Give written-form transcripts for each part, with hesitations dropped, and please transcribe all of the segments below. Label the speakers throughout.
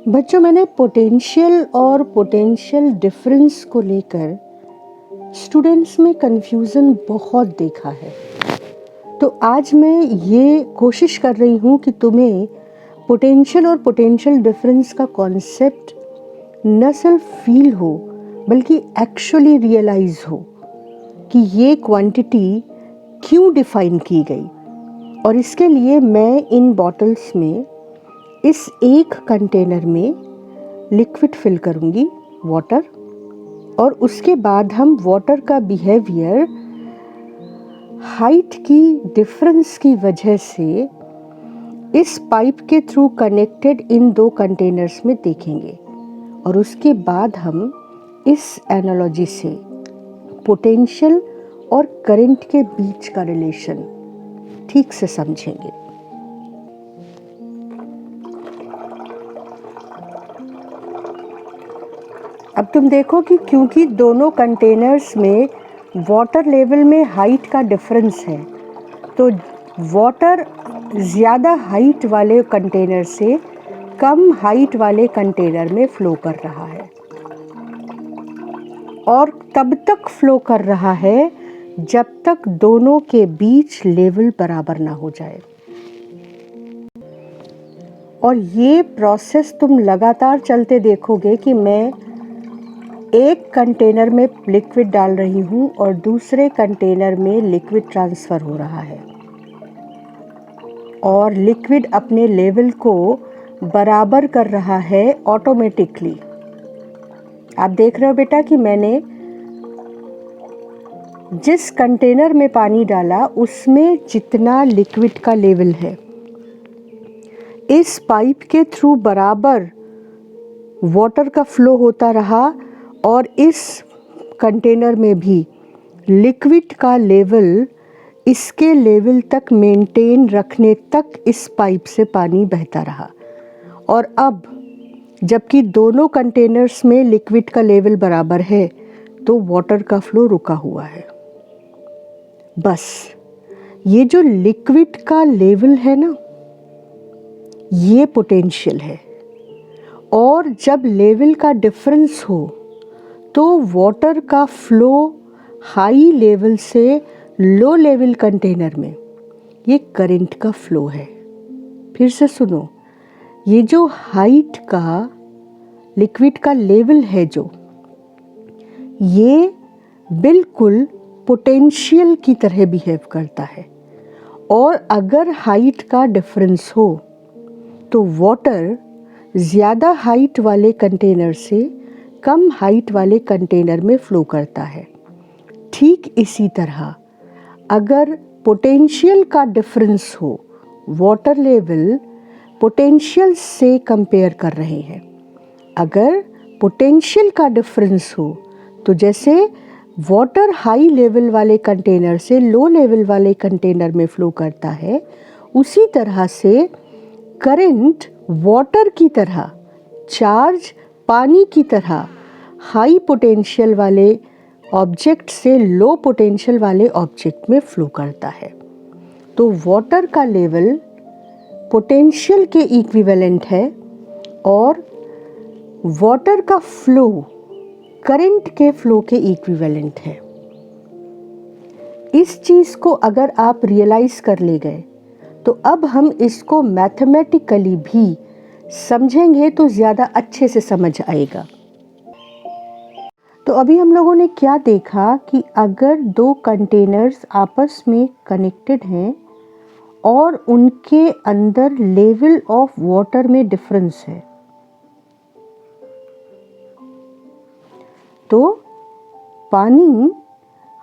Speaker 1: बच्चों, मैंने पोटेंशियल और पोटेंशियल डिफरेंस को लेकर स्टूडेंट्स में कंफ्यूजन बहुत देखा है। तो आज मैं ये कोशिश कर रही हूँ कि तुम्हें पोटेंशियल और पोटेंशियल डिफरेंस का कॉन्सेप्ट न सिर्फ फील हो बल्कि एक्चुअली रियलाइज हो कि ये क्वांटिटी क्यों डिफाइन की गई। और इसके लिए मैं इन बॉटल्स में इस एक कंटेनर में लिक्विड फिल करूँगी, वाटर, और उसके बाद हम वाटर का बिहेवियर हाइट की डिफरेंस की वजह से इस पाइप के थ्रू कनेक्टेड इन दो कंटेनर्स में देखेंगे। और उसके बाद हम इस एनालॉजी से पोटेंशियल और करंट के बीच का रिलेशन ठीक से समझेंगे। अब तुम देखो कि क्योंकि दोनों कंटेनर्स में वाटर लेवल में हाइट का डिफरेंस है, तो वाटर ज़्यादा हाइट वाले कंटेनर से कम हाइट वाले कंटेनर में फ़्लो कर रहा है, और तब तक फ़्लो कर रहा है जब तक दोनों के बीच लेवल बराबर ना हो जाए। और ये प्रोसेस तुम लगातार चलते देखोगे कि मैं एक कंटेनर में लिक्विड डाल रही हूँ और दूसरे कंटेनर में लिक्विड ट्रांसफ़र हो रहा है, और लिक्विड अपने लेवल को बराबर कर रहा है ऑटोमेटिकली। आप देख रहे हो बेटा कि मैंने जिस कंटेनर में पानी डाला उसमें जितना लिक्विड का लेवल है, इस पाइप के थ्रू बराबर वाटर का फ्लो होता रहा, और इस कंटेनर में भी लिक्विड का लेवल इसके लेवल तक मेंटेन रखने तक इस पाइप से पानी बहता रहा। और अब जबकि दोनों कंटेनर्स में लिक्विड का लेवल बराबर है, तो वाटर का फ्लो रुका हुआ है। बस ये जो लिक्विड का लेवल है ना, ये पोटेंशियल है। और जब लेवल का डिफरेंस हो तो वाटर का फ्लो हाई लेवल से लो लेवल कंटेनर में, ये करंट का फ्लो है। फिर से सुनो, ये जो हाइट का लिक्विड का लेवल है, जो ये बिल्कुल पोटेंशियल की तरह बिहेव करता है। और अगर हाइट का डिफरेंस हो तो वाटर ज़्यादा हाइट वाले कंटेनर से कम हाइट वाले कंटेनर में फ़्लो करता है। ठीक इसी तरह अगर पोटेंशियल का डिफरेंस हो, वाटर लेवल पोटेंशियल से कंपेयर कर रहे हैं, अगर पोटेंशियल का डिफरेंस हो तो जैसे वाटर हाई लेवल वाले कंटेनर से लो लेवल वाले कंटेनर में फ़्लो करता है, उसी तरह से करंट वाटर की तरह, चार्ज पानी की तरह हाई पोटेंशियल वाले ऑब्जेक्ट से लो पोटेंशियल वाले ऑब्जेक्ट में फ़्लो करता है। तो वाटर का लेवल पोटेंशियल के इक्विवेलेंट है और वाटर का फ्लो करंट के फ्लो के इक्विवेलेंट है। इस चीज़ को अगर आप रियलाइज़ कर ले गए, तो अब हम इसको मैथमेटिकली भी समझेंगे तो ज़्यादा अच्छे से समझ आएगा। तो अभी हम लोगों ने क्या देखा कि अगर दो कंटेनर्स आपस में कनेक्टेड हैं और उनके अंदर लेवल ऑफ वाटर में डिफरेंस है, तो पानी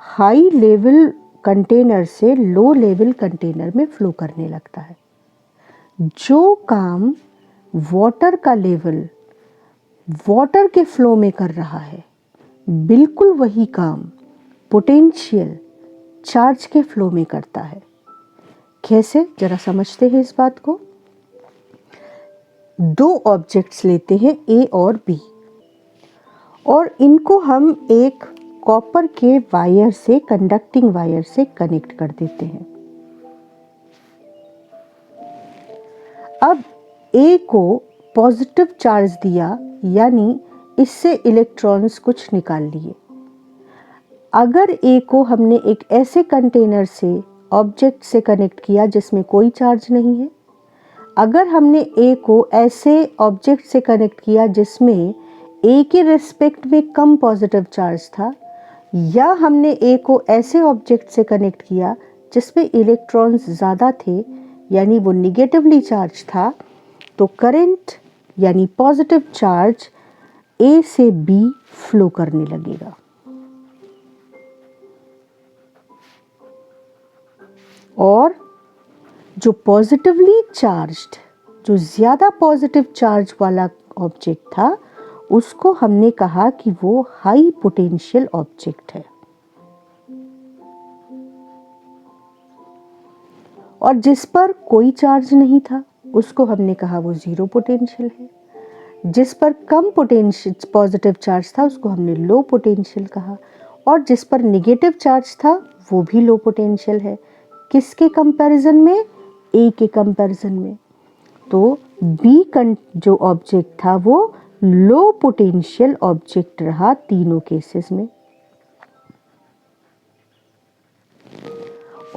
Speaker 1: हाई लेवल कंटेनर से लो लेवल कंटेनर में फ्लो करने लगता है। जो काम वाटर का लेवल वाटर के फ्लो में कर रहा है, बिल्कुल वही काम पोटेंशियल चार्ज के फ्लो में करता है। कैसे, जरा समझते हैं इस बात को। दो ऑब्जेक्ट्स लेते हैं ए और बी, और इनको हम एक कॉपर के वायर से, कंडक्टिंग वायर से कनेक्ट कर देते हैं। अब ए को पॉजिटिव चार्ज दिया, यानी इससे इलेक्ट्रॉन्स कुछ निकाल लिए। अगर ए को हमने एक ऐसे कंटेनर से, ऑब्जेक्ट से कनेक्ट किया जिसमें कोई चार्ज नहीं है, अगर हमने ए को ऐसे ऑब्जेक्ट से कनेक्ट किया जिसमें ए के रिस्पेक्ट में कम पॉजिटिव चार्ज था, या हमने ए को ऐसे ऑब्जेक्ट से कनेक्ट किया जिसमें इलेक्ट्रॉन्स ज़्यादा थे, यानी वो निगेटिवली चार्ज था, तो करंट यानी पॉजिटिव चार्ज ए से बी फ्लो करने लगेगा। और जो पॉजिटिवली चार्ज्ड, जो ज़्यादा पॉजिटिव चार्ज वाला ऑब्जेक्ट था, उसको हमने कहा कि वो हाई पोटेंशियल ऑब्जेक्ट है। और जिस पर कोई चार्ज नहीं था उसको हमने कहा वो ज़ीरो पोटेंशियल है। जिस पर कम पोटेंशियल पॉजिटिव चार्ज था उसको हमने लो पोटेंशियल कहा, और जिस पर निगेटिव चार्ज था वो भी लो पोटेंशियल है। किसके कंपैरिजन में? ए के कंपैरिजन में। तो बी जो ऑब्जेक्ट था वो लो पोटेंशियल ऑब्जेक्ट रहा तीनों केसेस में।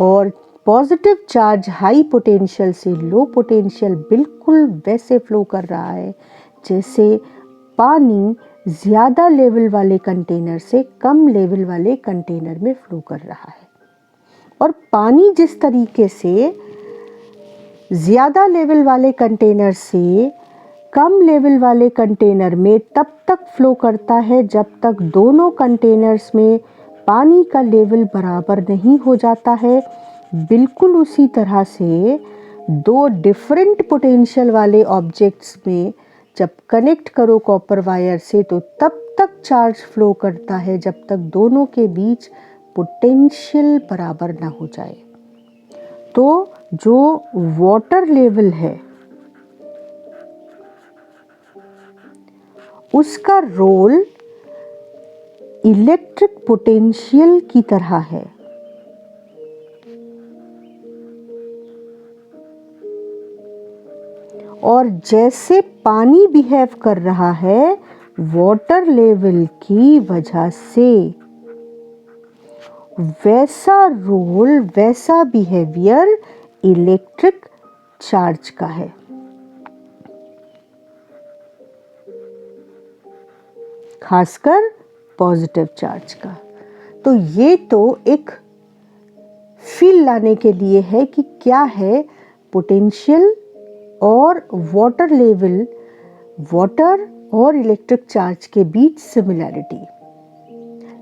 Speaker 1: और पॉजिटिव चार्ज हाई पोटेंशियल से लो पोटेंशियल बिल्कुल वैसे फ्लो कर रहा है जैसे पानी ज़्यादा लेवल वाले कंटेनर से कम लेवल वाले कंटेनर में फ्लो कर रहा है। और पानी जिस तरीके से ज़्यादा लेवल वाले कंटेनर से कम लेवल वाले कंटेनर में तब तक फ्लो करता है जब तक दोनों कंटेनर्स में पानी का लेवल बराबर नहीं हो जाता है, बिल्कुल उसी तरह से दो डिफरेंट पोटेंशियल वाले ऑब्जेक्ट्स में जब कनेक्ट करो कॉपर वायर से तो तब तक चार्ज फ्लो करता है जब तक दोनों के बीच पोटेंशियल बराबर ना हो जाए। तो जो वाटर लेवल है उसका रोल इलेक्ट्रिक पोटेंशियल की तरह है। और जैसे पानी बिहेव कर रहा है वाटर लेवल की वजह से, वैसा रोल, वैसा बिहेवियर इलेक्ट्रिक चार्ज का है। खासकर पॉजिटिव चार्ज का। तो ये तो एक फील लाने के लिए है कि क्या है पोटेंशियल और वाटर लेवल, वाटर और इलेक्ट्रिक चार्ज के बीच सिमिलैरिटी।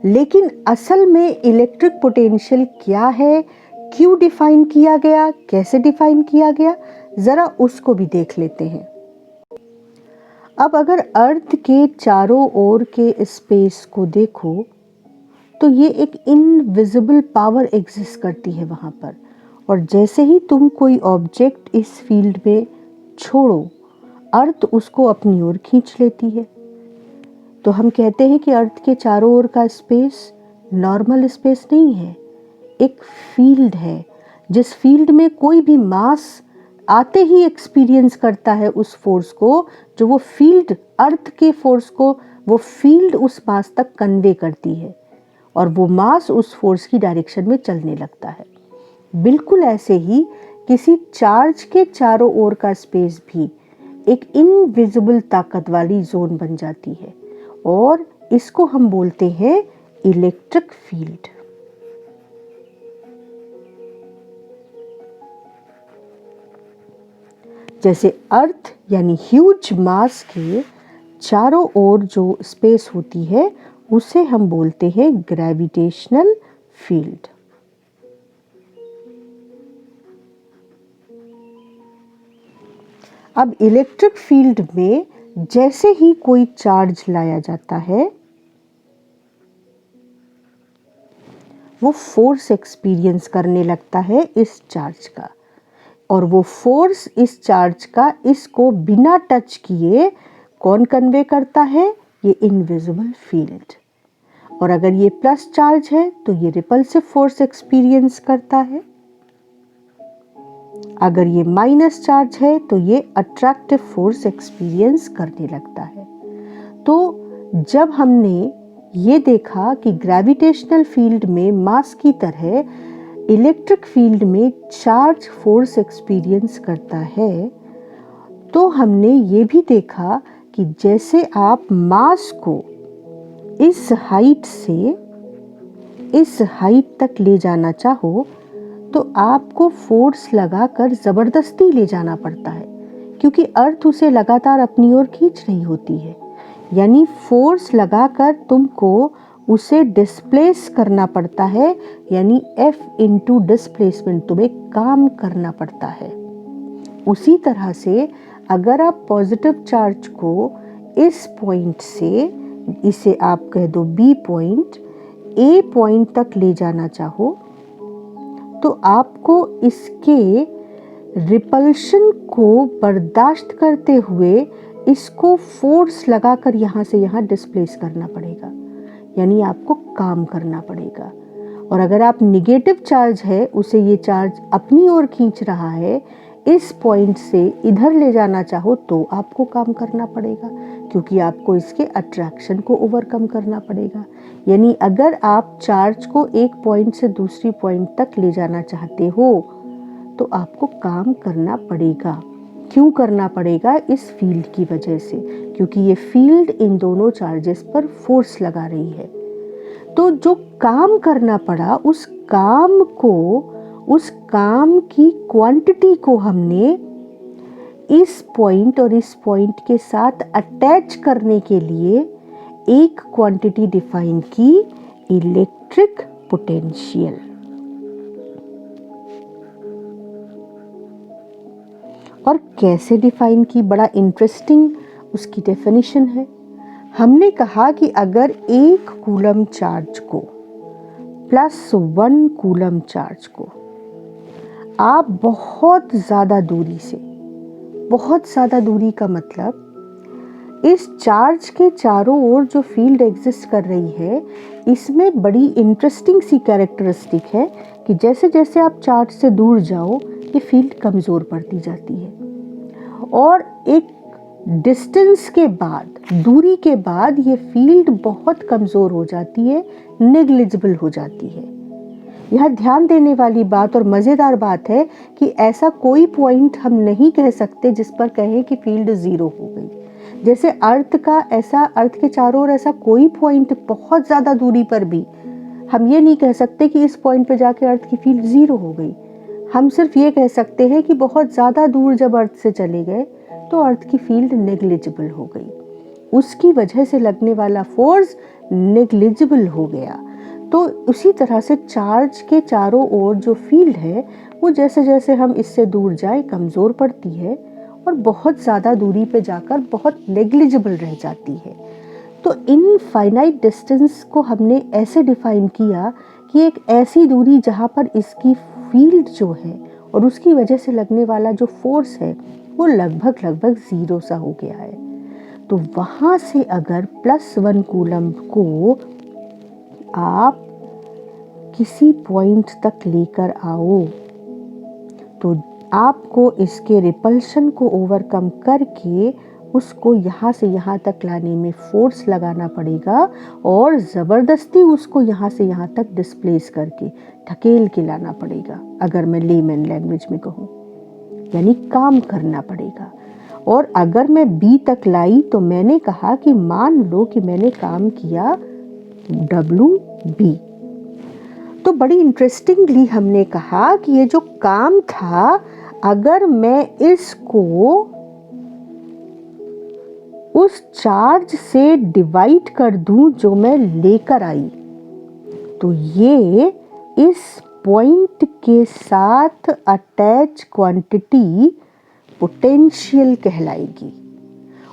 Speaker 1: लेकिन असल में इलेक्ट्रिक पोटेंशियल क्या है, क्यों डिफाइन किया गया, कैसे डिफाइन किया गया, जरा उसको भी देख लेते हैं। अब अगर अर्थ के चारों ओर के स्पेस को देखो तो ये एक इनविजिबल पावर एग्जिस्ट करती है वहाँ पर। और जैसे ही तुम कोई ऑब्जेक्ट इस फील्ड में छोड़ो, अर्थ उसको अपनी ओर खींच लेती है। तो हम कहते हैं कि अर्थ के चारों ओर का स्पेस नॉर्मल स्पेस नहीं है, एक फील्ड है, जिस फील्ड में कोई भी मास आते ही एक्सपीरियंस करता है उस फोर्स को, जो वो फील्ड, अर्थ के फोर्स को वो फील्ड उस मास तक कन्वे करती है और वो मास उस फोर्स की डायरेक्शन में चलने लगता है। बिल्कुल ऐसे ही किसी चार्ज के चारों ओर का स्पेस भी एक इनविजिबल ताकत वाली जोन बन जाती है और इसको हम बोलते हैं इलेक्ट्रिक फील्ड। जैसे अर्थ यानी ह्यूज मास के चारों ओर जो स्पेस होती है उसे हम बोलते हैं ग्रेविटेशनल फील्ड। अब इलेक्ट्रिक फील्ड में जैसे ही कोई चार्ज लाया जाता है वो फोर्स एक्सपीरियंस करने लगता है इस चार्ज का, और वो फोर्स इस चार्ज का इसको बिना टच किए कौन कन्वे करता है? ये इनविजिबल फील्ड। और अगर ये प्लस चार्ज है तो ये रिपल्सिव फोर्स एक्सपीरियंस करता है। अगर ये माइनस चार्ज है तो ये अट्रैक्टिव फोर्स एक्सपीरियंस करने लगता है। तो जब हमने ये देखा कि ग्रेविटेशनल फील्ड में मास की तरह इलेक्ट्रिक फील्ड में चार्ज फोर्स एक्सपीरियंस करता है, तो हमने ये भी देखा कि जैसे आप मास को इस हाइट से इस हाइट तक ले जाना चाहो तो आपको फोर्स लगाकर ज़बरदस्ती ले जाना पड़ता है, क्योंकि अर्थ उसे लगातार अपनी ओर खींच रही होती है। यानी फोर्स लगाकर तुमको उसे डिस्प्लेस करना पड़ता है, यानी F इंटू डिस्प्लेसमेंट तुम्हें काम करना पड़ता है। उसी तरह से अगर आप पॉजिटिव चार्ज को इस पॉइंट से, इसे आप कह दो B पॉइंट, A पॉइंट तक ले जाना चाहो तो आपको इसके रिपल्शन को बर्दाश्त करते हुए इसको फोर्स लगाकर यहाँ से यहाँ डिस्प्लेस करना पड़ेगा, यानी आपको काम करना पड़ेगा। और अगर आप निगेटिव चार्ज है, उसे ये चार्ज अपनी ओर खींच रहा है, इस पॉइंट से इधर ले जाना चाहो तो आपको काम करना पड़ेगा, क्योंकि आपको इसके अट्रैक्शन को ओवरकम करना पड़ेगा। यानी अगर आप चार्ज को एक पॉइंट से दूसरी पॉइंट तक ले जाना चाहते हो तो आपको काम करना पड़ेगा। क्यों करना पड़ेगा? इस फील्ड की वजह से, क्योंकि ये फील्ड इन दोनों चार्जेस पर फोर्स लगा रही है। तो जो काम करना पड़ा, उस काम की क्वांटिटी को हमने इस पॉइंट और इस पॉइंट के साथ अटैच करने के लिए एक क्वांटिटी डिफाइन की, इलेक्ट्रिक पोटेंशियल। और कैसे डिफाइन की? बड़ा इंटरेस्टिंग उसकी डेफिनेशन है। हमने कहा कि अगर 1 कूलम चार्ज को प्लस 1 कूलम चार्ज को आप बहुत ज़्यादा दूरी से, बहुत ज़्यादा दूरी का मतलब इस चार्ज के चारों ओर जो फील्ड एग्जिस्ट कर रही है, इसमें बड़ी इंटरेस्टिंग सी कैरेक्टरिस्टिक है कि जैसे जैसे आप चार्ज से दूर जाओ ये फील्ड कमज़ोर पड़ती जाती है, और एक डिस्टेंस के बाद, दूरी के बाद ये फील्ड बहुत कमज़ोर हो जाती है, नेग्लिजिबल हो जाती है। यह ध्यान देने वाली बात और मज़ेदार बात है कि ऐसा कोई पॉइंट हम नहीं कह सकते जिस पर कहें कि फील्ड ज़ीरो हो गई। जैसे अर्थ के चारों ओर ऐसा कोई पॉइंट बहुत ज़्यादा दूरी पर भी हम ये नहीं कह सकते कि इस पॉइंट पर जाके अर्थ की फील्ड ज़ीरो हो गई। हम सिर्फ ये कह सकते हैं कि बहुत ज़्यादा दूर जब अर्थ से चले गए तो अर्थ की फील्ड नेग्लिजिबल हो गई, उसकी वजह से लगने वाला फोर्स नेग्लिजिबल हो गया। तो उसी तरह से चार्ज के चारों ओर जो फील्ड है वो जैसे जैसे हम इससे दूर जाए कमज़ोर पड़ती है और बहुत ज़्यादा दूरी पे जाकर बहुत नेग्लिजिबल रह जाती है। तो इनफाइनाइट डिस्टेंस को हमने ऐसे डिफाइन किया कि एक ऐसी दूरी जहाँ पर इसकी फील्ड जो है और उसकी वजह से लगने वाला जो फोर्स है वो लगभग ज़ीरो सा हो गया है। तो वहाँ से अगर +1 कूलम को आप किसी पॉइंट तक लेकर आओ तो आपको इसके रिपल्शन को ओवरकम करके उसको यहाँ से यहाँ तक लाने में फोर्स लगाना पड़ेगा और ज़बरदस्ती उसको यहाँ से यहाँ तक डिस्प्लेस करके धकेल के लाना पड़ेगा, अगर मैं लेमन लैंग्वेज में कहूँ, यानी काम करना पड़ेगा। और अगर मैं B तक लाई तो मैंने कहा कि मान लो कि मैंने काम किया WB। तो बड़ी इंटरेस्टिंगली हमने कहा कि ये जो काम था, अगर मैं इसको उस चार्ज से डिवाइड कर दूं जो मैं लेकर आई, तो ये इस पॉइंट के साथ अटैच क्वांटिटी पोटेंशियल कहलाएगी।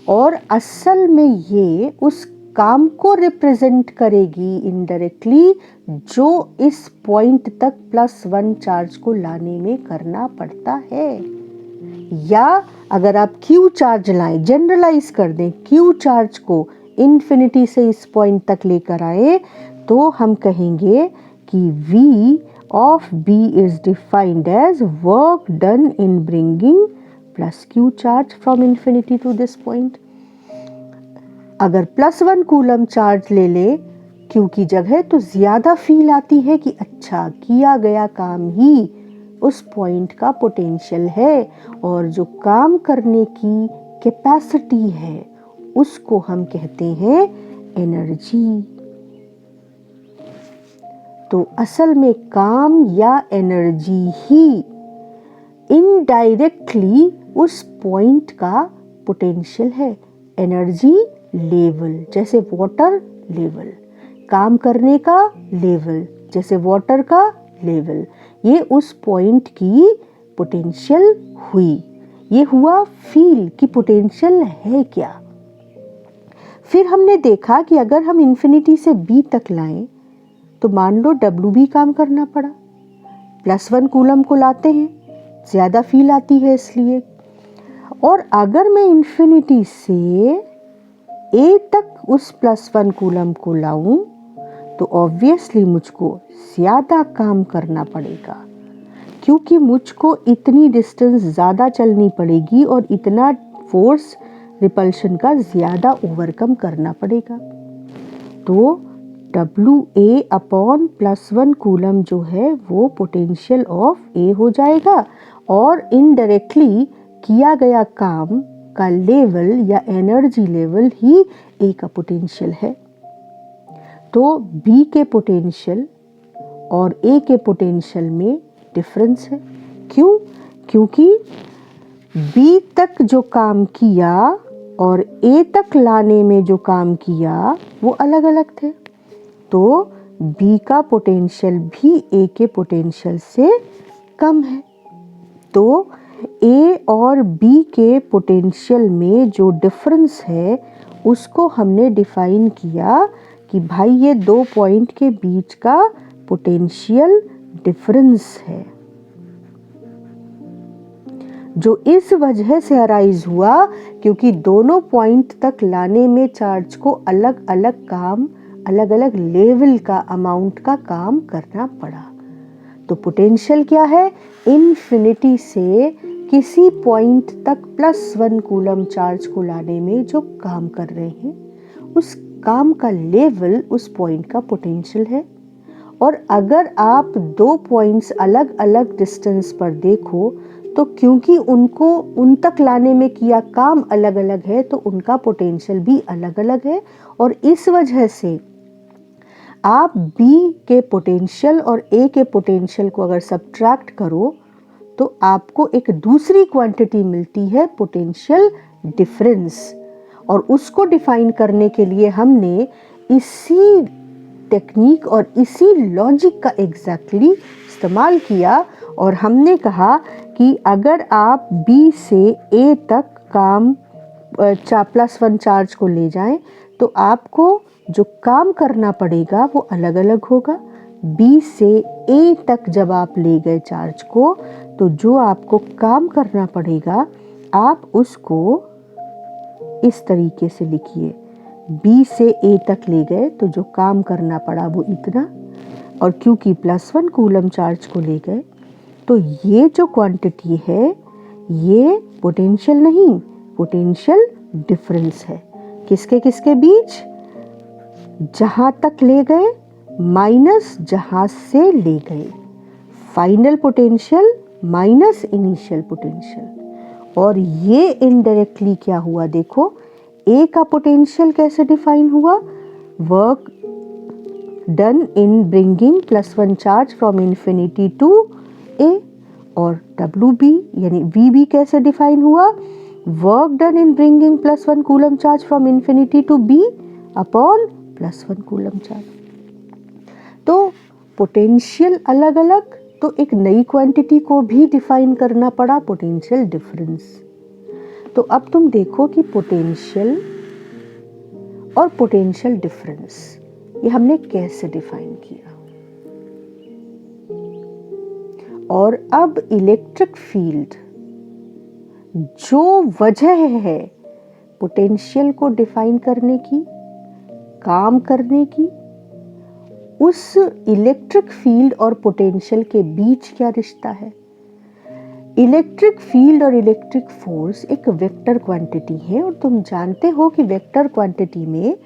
Speaker 1: और असल में ये उस काम को रिप्रेजेंट करेगी इनडायरेक्टली जो इस पॉइंट तक +1 चार्ज को लाने में करना पड़ता है। या अगर आप Q चार्ज लाएं, जनरलाइज कर दें, Q चार्ज को इन्फिनिटी से इस पॉइंट तक लेकर आए तो हम कहेंगे कि V of B is defined as work done in bringing plus Q charge from infinity to this point. अगर +1 कूलम चार्ज ले ले Q की जगह तो ज़्यादा फील आती है कि अच्छा किया गया काम ही उस पॉइंट का पोटेंशियल है, और जो काम करने की कैपेसिटी है उसको हम कहते हैं एनर्जी। तो असल में काम या एनर्जी ही इनडायरेक्टली उस पॉइंट का पोटेंशियल है। एनर्जी लेवल जैसे वाटर लेवल, काम करने का लेवल जैसे वाटर का लेवल, ये उस पॉइंट की पोटेंशियल हुई। ये हुआ फील कि पोटेंशियल है क्या। फिर हमने देखा कि अगर हम इन्फिनिटी से बी तक लाएं तो मान लो डब्ल्यू भी काम करना पड़ा, +1 कूलम को लाते हैं, ज़्यादा फील आती है इसलिए। और अगर मैं इन्फिनिटी से ए तक उस +1 कूलम को लाऊं तो ऑब्वियसली मुझको ज़्यादा काम करना पड़ेगा, क्योंकि मुझको इतनी डिस्टेंस ज़्यादा चलनी पड़ेगी और इतना फोर्स रिपल्शन का ज़्यादा ओवरकम करना पड़ेगा। तो WA अपॉन +1 कूलम जो है वो पोटेंशियल ऑफ A हो जाएगा, और इनडायरेक्टली किया गया काम का लेवल या एनर्जी लेवल ही A का पोटेंशियल है। तो B के पोटेंशियल और A के पोटेंशियल में डिफरेंस है। क्यों? क्योंकि B तक जो काम किया और A तक लाने में जो काम किया वो अलग अलग थे। तो B का पोटेंशियल भी A के पोटेंशियल से कम है। तो A और B के पोटेंशियल में जो डिफरेंस है उसको हमने डिफाइन किया कि भाई ये दो पॉइंट के बीच का पोटेंशियल डिफरेंस है, जो इस वजह से अराइज हुआ क्योंकि दोनों पॉइंट तक लाने में चार्ज को अलग अलग काम, अलग अलग लेवल का अमाउंट का काम करना पड़ा। तो पोटेंशियल क्या है? इन्फिनिटी से किसी पॉइंट तक +1 कूलम चार्ज को लाने में जो काम कर रहे हैं उस काम का लेवल उस पॉइंट का पोटेंशियल है। और अगर आप दो पॉइंट्स अलग अलग डिस्टेंस पर देखो तो क्योंकि उनको उन तक लाने में किया काम अलग अलग है तो उनका पोटेंशियल भी अलग अलग है, और इस वजह से आप B के पोटेंशियल और A के पोटेंशियल को अगर सब्ट्रैक्ट करो तो आपको एक दूसरी क्वांटिटी मिलती है, पोटेंशियल डिफरेंस। और उसको डिफाइन करने के लिए हमने इसी टेक्निक और इसी लॉजिक का एग्जैक्टली इस्तेमाल किया, और हमने कहा कि अगर आप B से A तक काम +1 चार्ज को ले जाएं तो आपको जो काम करना पड़ेगा वो अलग अलग होगा। B से A तक जब आप ले गए चार्ज को तो जो आपको काम करना पड़ेगा आप उसको इस तरीके से लिखिए। B से A तक ले गए तो जो काम करना पड़ा वो इतना, और क्योंकि +1 कूलम चार्ज को ले गए तो ये जो क्वांटिटी है ये पोटेंशियल नहीं, पोटेंशियल डिफरेंस है। किसके किसके बीच? जहाँ तक ले गए माइनस जहाँ से ले गए। Final potential minus initial potential. और ये इनडायरेक्टली क्या हुआ देखो, A का पोटेंशियल कैसे डिफाइन हुआ? Work done in bringing +1 charge from infinity to A। और WB यानी VB कैसे डिफाइन हुआ? Work done in bringing +1 coulomb charge from infinity to B upon +1 coulomb charge. तो पोटेंशियल अलग अलग, तो एक नई क्वांटिटी को भी डिफाइन करना पड़ा, पोटेंशियल डिफरेंस। तो अब तुम देखो कि पोटेंशियल और पोटेंशियल डिफरेंस ये हमने कैसे डिफाइन किया। और अब इलेक्ट्रिक फील्ड जो वजह है पोटेंशियल को डिफाइन करने की, काम करने की, उस इलेक्ट्रिक फील्ड और पोटेंशियल के बीच क्या रिश्ता है? इलेक्ट्रिक फील्ड और इलेक्ट्रिक फोर्स एक वेक्टर क्वांटिटी है और तुम जानते हो कि वेक्टर क्वांटिटी में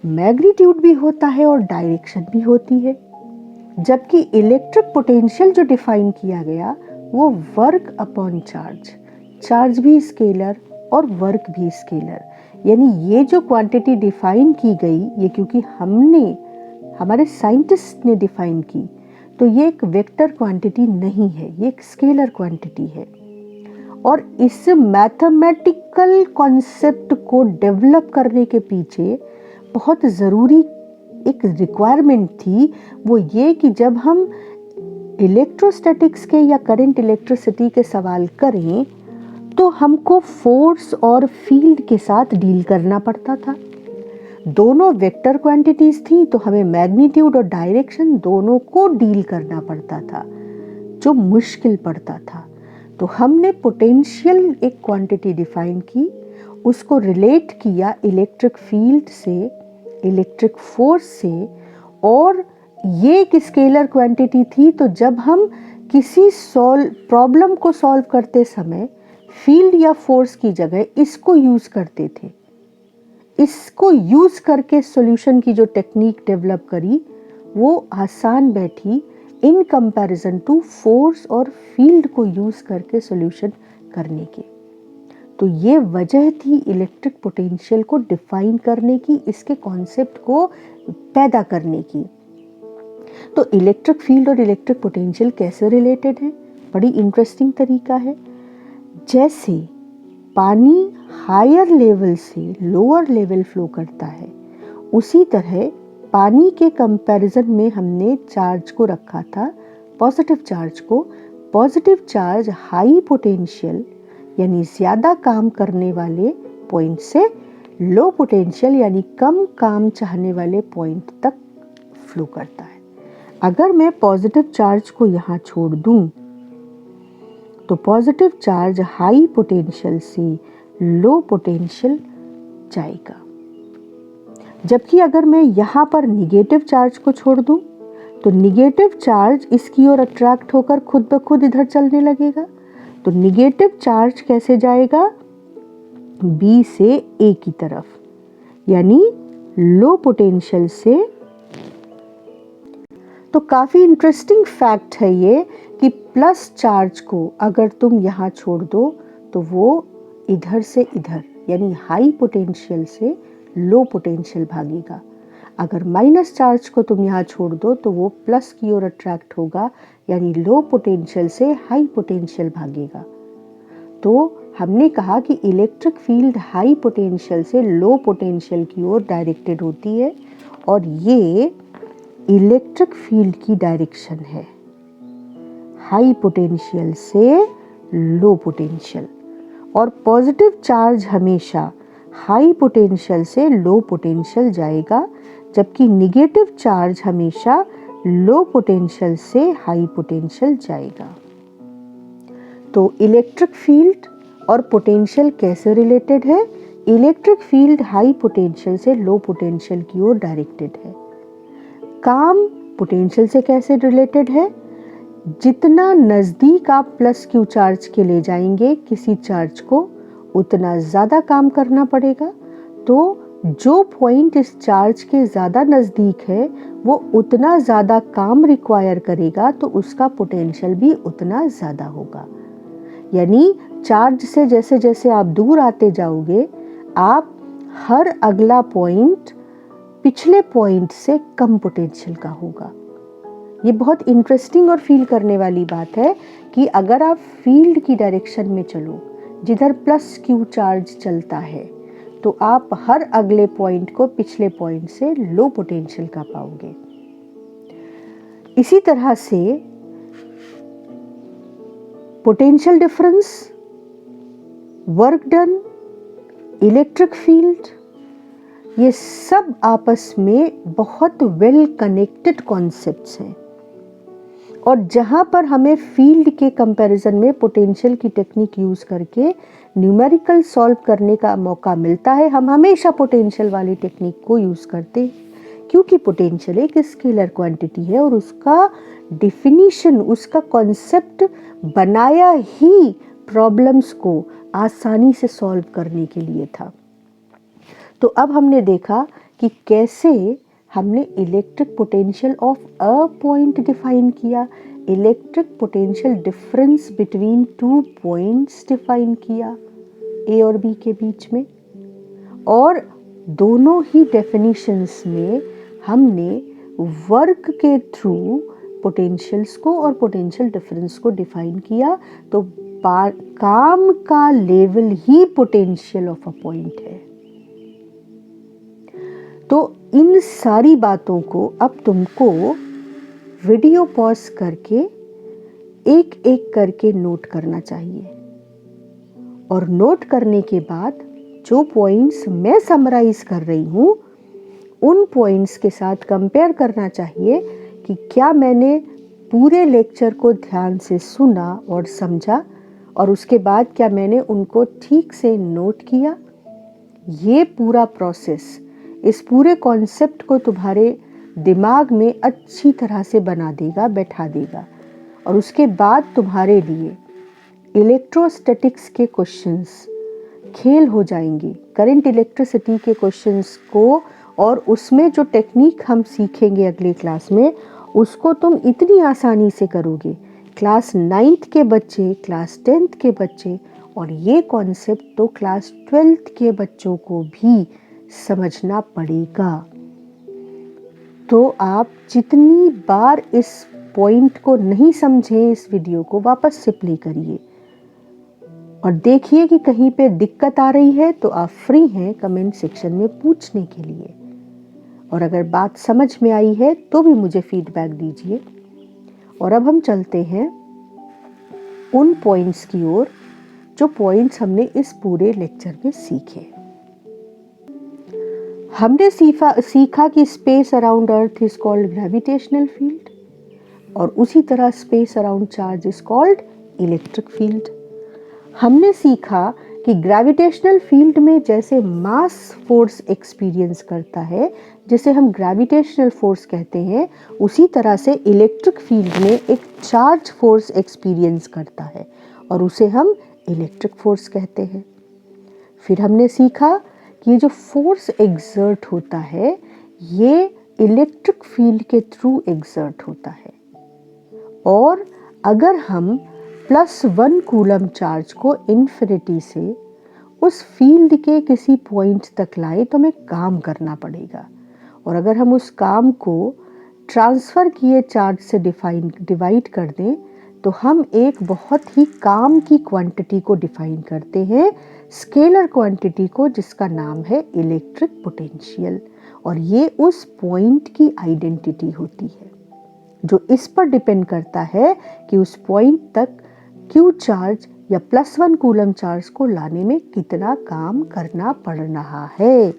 Speaker 1: मैग्नीट्यूड भी होता है और डायरेक्शन भी होती है, जबकि इलेक्ट्रिक पोटेंशियल जो डिफाइन किया गया वो वर्क अपॉन चार्ज, चार्ज भी स्केलर और वर्क भी स्केलर, यानी ये जो क्वांटिटी डिफाइन की गई ये क्योंकि हमारे साइंटिस्ट ने डिफाइन की, तो ये एक वेक्टर क्वांटिटी नहीं है, ये एक स्केलर क्वांटिटी है। और इस मैथमेटिकल कॉन्सेप्ट को डेवलप करने के पीछे बहुत ज़रूरी एक रिक्वायरमेंट थी, वो ये कि जब हम इलेक्ट्रोस्टैटिक्स के या करंट इलेक्ट्रिसिटी के सवाल करें तो हमको फोर्स और फील्ड के साथ डील करना पड़ता था। दोनों वेक्टर क्वांटिटीज थी तो हमें मैग्नीट्यूड और डायरेक्शन दोनों को डील करना पड़ता था, जो मुश्किल पड़ता था। तो हमने पोटेंशियल एक क्वांटिटी डिफाइन की, उसको रिलेट किया इलेक्ट्रिक फील्ड से, इलेक्ट्रिक फोर्स से, और ये एक स्केलर क्वांटिटी थी। तो जब हम किसी प्रॉब्लम को सॉल्व करते समय फील्ड या फोर्स की जगह इसको यूज करते थे, इसको यूज करके सॉल्यूशन की जो टेक्निक डेवलप करी वो आसान बैठी इन कंपैरिजन टू फोर्स और फील्ड को यूज करके सॉल्यूशन करने के। तो ये वजह थी इलेक्ट्रिक पोटेंशियल को डिफाइन करने की, इसके कॉन्सेप्ट को पैदा करने की। तो इलेक्ट्रिक फील्ड और इलेक्ट्रिक पोटेंशियल कैसे रिलेटेड है? बड़ी इंटरेस्टिंग तरीका है। जैसे पानी हायर लेवल से लोअर लेवल फ्लो करता है, उसी तरह पानी के कंपैरिजन में हमने चार्ज को रखा था, पॉजिटिव चार्ज को। पॉजिटिव चार्ज हाई पोटेंशियल यानी ज़्यादा काम करने वाले पॉइंट से लो पोटेंशियल यानी कम काम चाहने वाले पॉइंट तक फ्लो करता है। अगर मैं पॉजिटिव चार्ज को यहाँ छोड़ दूँ तो पॉजिटिव चार्ज हाई पोटेंशियल से लो पोटेंशियल जाएगा, जबकि अगर मैं यहाँ पर निगेटिव चार्ज को छोड़ दूँ तो निगेटिव चार्ज इसकी ओर अट्रैक्ट होकर खुद ब खुद इधर चलने लगेगा। तो निगेटिव चार्ज कैसे जाएगा? बी से ए की तरफ, यानी लो पोटेंशियल से। तो काफ़ी इंटरेस्टिंग फैक्ट है ये कि प्लस चार्ज को अगर तुम यहाँ छोड़ दो तो वो इधर से इधर यानी हाई पोटेंशियल से लो पोटेंशियल भागेगा। अगर माइनस चार्ज को तुम यहाँ छोड़ दो तो वो प्लस की ओर अट्रैक्ट होगा यानी लो पोटेंशियल से हाई पोटेंशियल भागेगा। तो हमने कहा कि इलेक्ट्रिक फील्ड हाई पोटेंशियल से लो पोटेंशियल की ओर डायरेक्टेड होती है और ये इलेक्ट्रिक फील्ड की डायरेक्शन है, हाई पोटेंशियल से लो पोटेंशियल। और पॉजिटिव चार्ज हमेशा हाई पोटेंशियल से लो पोटेंशियल जाएगा, जबकि निगेटिव चार्ज हमेशा लो पोटेंशियल से हाई पोटेंशियल जाएगा। तो इलेक्ट्रिक फील्ड और पोटेंशियल कैसे रिलेटेड है? इलेक्ट्रिक फील्ड हाई पोटेंशियल से लो पोटेंशियल की ओर डायरेक्टेड है। काम पोटेंशियल से कैसे रिलेटेड है? जितना नज़दीक आप प्लस क्यू चार्ज के ले जाएंगे किसी चार्ज को, उतना ज़्यादा काम करना पड़ेगा। तो जो पॉइंट इस चार्ज के ज़्यादा नज़दीक है वो उतना ज़्यादा काम रिक्वायर करेगा, तो उसका पोटेंशियल भी उतना ज़्यादा होगा। यानी चार्ज से जैसे जैसे आप दूर आते जाओगे, आप हर अगला पॉइंट पिछले पॉइंट से कम पोटेंशियल का होगा। ये बहुत इंटरेस्टिंग और फील करने वाली बात है कि अगर आप फील्ड की डायरेक्शन में चलो जिधर प्लस क्यू चार्ज चलता है, तो आप हर अगले पॉइंट को पिछले पॉइंट से लो पोटेंशियल का पाओगे। इसी तरह से potential difference, work done, electric field, ये सब आपस में बहुत वेल कनेक्टेड कॉन्सेप्ट्स हैं। और जहाँ पर हमें फील्ड के कंपैरिजन में पोटेंशियल की टेक्निक यूज़ करके न्यूमेरिकल सॉल्व करने का मौका मिलता है, हम हमेशा पोटेंशियल वाली टेक्निक को यूज़ करते हैं, क्योंकि पोटेंशियल एक स्केलर क्वांटिटी है और उसका डिफिनीशन, उसका कॉन्सेप्ट बनाया ही प्रॉब्लम्स को आसानी से सॉल्व करने के लिए था। तो अब हमने देखा कि कैसे हमने electric potential of a point define किया, electric potential difference between two points define किया ए और बी के बीच में, और दोनों ही डेफिनेशंस में हमने वर्क के थ्रू पोटेंशियल्स को और पोटेंशियल डिफरेंस को डिफाइन किया। तो काम का level he potential of a point है। तो इन सारी बातों को अब तुमको वीडियो पॉज करके एक एक करके नोट करना चाहिए, और नोट करने के बाद जो पॉइंट्स मैं समराइज कर रही हूँ उन पॉइंट्स के साथ कंपेयर करना चाहिए कि क्या मैंने पूरे लेक्चर को ध्यान से सुना और समझा, और उसके बाद क्या मैंने उनको ठीक से नोट किया। ये पूरा प्रोसेस इस पूरे कॉन्सेप्ट को तुम्हारे दिमाग में अच्छी तरह से बना देगा, बैठा देगा, और उसके बाद तुम्हारे लिए इलेक्ट्रोस्टैटिक्स के क्वेश्चंस खेल हो जाएंगे। करंट इलेक्ट्रिसिटी के क्वेश्चंस को और उसमें जो टेक्निक हम सीखेंगे अगले क्लास में, उसको तुम इतनी आसानी से करोगे। क्लास 9th के बच्चे, क्लास 10th के बच्चे, और ये कॉन्सेप्ट तो क्लास 12th के बच्चों को भी समझना पड़ेगा। तो आप जितनी बार इस पॉइंट को नहीं समझे, इस वीडियो को वापस से प्ले करिए और देखिए कि कहीं पे दिक्कत आ रही है तो आप फ्री हैं कमेंट सेक्शन में पूछने के लिए, और अगर बात समझ में आई है तो भी मुझे फीडबैक दीजिए। और अब हम चलते हैं उन पॉइंट्स की ओर जो पॉइंट्स हमने इस पूरे लेक्चर में सीखे। हमने सीखा कि space around earth is called gravitational field, और उसी तरह space around charge is called electric field. हमने सीखा कि ग्रेविटेशनल फील्ड में जैसे मास फोर्स एक्सपीरियंस करता है, जिसे हम ग्रेविटेशनल फोर्स कहते हैं, उसी तरह से इलेक्ट्रिक फील्ड में एक चार्ज फोर्स एक्सपीरियंस करता है और उसे हम इलेक्ट्रिक फोर्स कहते हैं। फिर हमने सीखा कि ये जो फोर्स एक्सर्ट होता है ये इलेक्ट्रिक फील्ड के थ्रू एक्सर्ट होता है, और अगर हम +1 कूलम चार्ज को इन्फिनिटी से उस फील्ड के किसी पॉइंट तक लाए तो हमें काम करना पड़ेगा, और अगर हम उस काम को ट्रांसफ़र किए चार्ज से डिवाइड कर दें तो हम एक बहुत ही काम की क्वांटिटी को डिफाइन करते हैं, स्केलर क्वांटिटी को, जिसका नाम है इलेक्ट्रिक पोटेंशियल। और ये उस पॉइंट की आइडेंटिटी होती है जो इस पर डिपेंड करता है कि उस पॉइंट तक क्यू चार्ज या +1 कूलम चार्ज को लाने में कितना काम करना पड़ रहा है।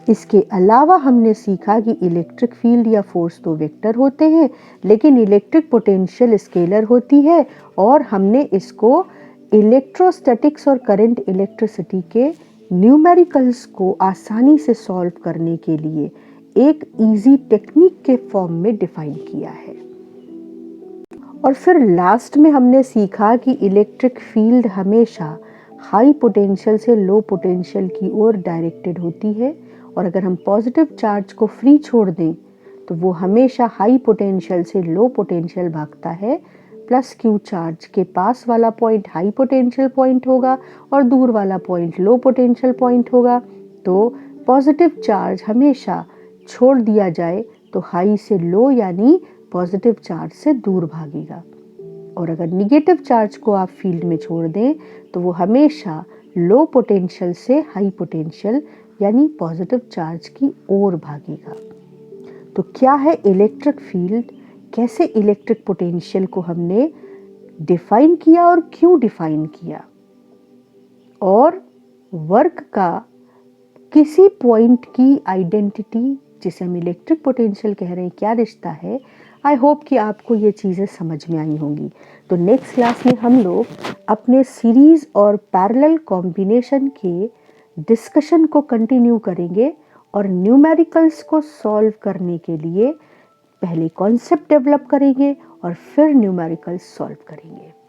Speaker 1: इसके अलावा हमने सीखा कि इलेक्ट्रिक फील्ड या फोर्स तो वेक्टर होते हैं, लेकिन इलेक्ट्रिक पोटेंशियल स्केलर होती है, और हमने इसको इलेक्ट्रोस्टैटिक्स और करंट इलेक्ट्रिसिटी के न्यूमेरिकल्स को आसानी से सॉल्व करने के लिए एक इजी टेक्निक के फॉर्म में डिफाइन किया है। और फिर लास्ट में हमने सीखा कि इलेक्ट्रिक फील्ड हमेशा हाई पोटेंशियल से लो पोटेंशियल की ओर डायरेक्टेड होती है, और अगर हम पॉजिटिव चार्ज को फ्री छोड़ दें तो वो हमेशा हाई पोटेंशियल से लो पोटेंशियल भागता है। प्लस क्यू चार्ज के पास वाला पॉइंट हाई पोटेंशियल पॉइंट होगा और दूर वाला पॉइंट लो पोटेंशियल पॉइंट होगा। तो पॉजिटिव चार्ज हमेशा छोड़ दिया जाए तो हाई से लो यानी पॉजिटिव चार्ज से दूर भागेगा, और अगर निगेटिव चार्ज को आप फील्ड में छोड़ दें तो वो हमेशा लो पोटेंशियल से हाई पोटेंशियल यानी पॉजिटिव चार्ज की ओर भागेगा। तो क्या है इलेक्ट्रिक फील्ड, कैसे इलेक्ट्रिक पोटेंशियल को हमने डिफाइन किया और क्यों डिफाइन किया, और वर्क का किसी पॉइंट की आइडेंटिटी जिसे हम इलेक्ट्रिक पोटेंशियल कह रहे हैं क्या रिश्ता है। आई होप कि आपको ये चीज़ें समझ में आई होंगी। तो नेक्स्ट क्लास में हम लोग अपने सीरीज़ और पैरेलल कॉम्बिनेशन के डिस्कशन को कंटिन्यू करेंगे, और न्यूमेरिकल्स को सॉल्व करने के लिए पहले कॉन्सेप्ट डेवलप करेंगे और फिर न्यूमेरिकल्स सॉल्व करेंगे।